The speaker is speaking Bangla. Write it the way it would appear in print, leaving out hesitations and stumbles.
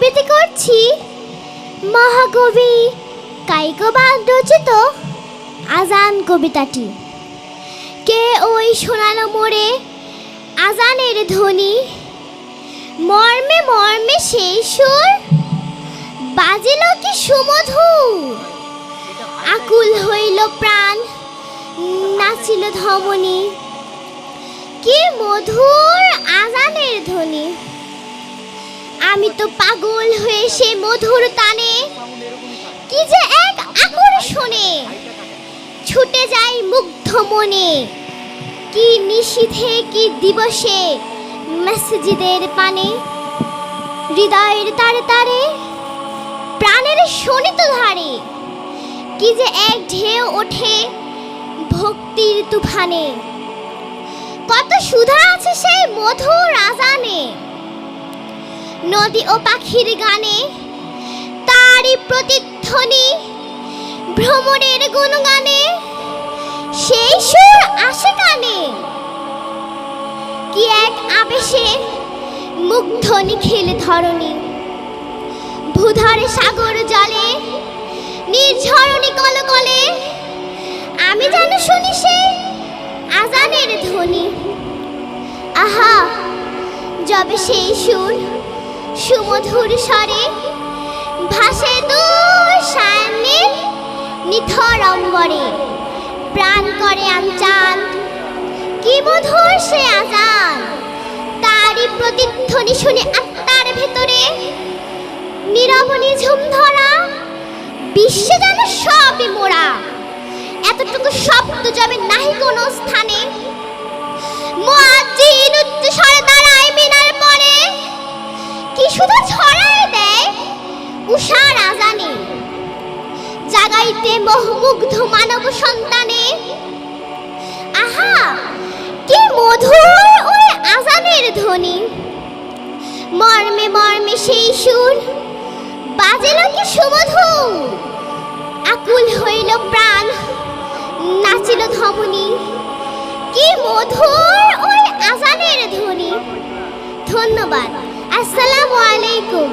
আবৃত্তি করছি মহাকবি কায়কোবাদ রচিত আজান কবিতাটি। কে ওই শোনালো মোরে আজানের ধ্বনি, মর্মে মর্মে সেই সুর বাজিল কি সুমধুর। আকুল হইল প্রাণ, নাচিল ধমনী, কি মধুর আজানের ধ্বনি। আমি তো পাগল হয়ে সে মধুর তানে, কি যে এক আকর্ষণে ছুটে যাই মুগ্ধ মনে। কি নিশীথে কি দিবসে মসজিদের পানে, হৃদয়ের তারে তারে প্রাণের শোণিত ধারে, কি যে এক ঢেউ ওঠে ভক্তির তুফানে। কত সুধা আছে সেই মধুর আজানে, নদী ও পাখির গানে তারই প্রতিধ্বনি। ভ্রমরের গুণগানে সেই সুর আসে কানে, কি এক আবেশে মুগ্ধ নিখিল ধরণী। ভূধরে সাগর জলে নির্ঝরণী কলকলে, আমি যেন শুনি সেই আজানের ধ্বনি। আহা, যবে সেই সুর সুমধুর স্বরে ভাসে দূর সায়াহ্নের নিথর অম্বরে, প্রাণ করে আমচান কি মধুর সে আজান। তারই প্রতিধ্বনি শুনে আত্মার ভেতরে নীরব নিঝুম ধরা, বিশ্বে যেন সবই মোরা। এতটুকু শব্দ যাবে নাহি কোনো স্থানে, মুয়াজ্জিন উচ্চস্বরে দাঁড়ায় মিনার পরে, কি শুধু ছড়ায় দেয় উষার আজানে, জাগাইতে মোহমুগ্ধ মানব সন্তানে। আহা, কি মধুর ওই আজানের ধ্বনি, মর্মে মর্মে সেই সুর বাজিল কি সুমধুর। আকুল হইল প্রাণ, নাচিল ধমনী, কি মধুর ওই আজানের ধ্বনি। ধন্যবাদ। আসসালামু আলাইকুম।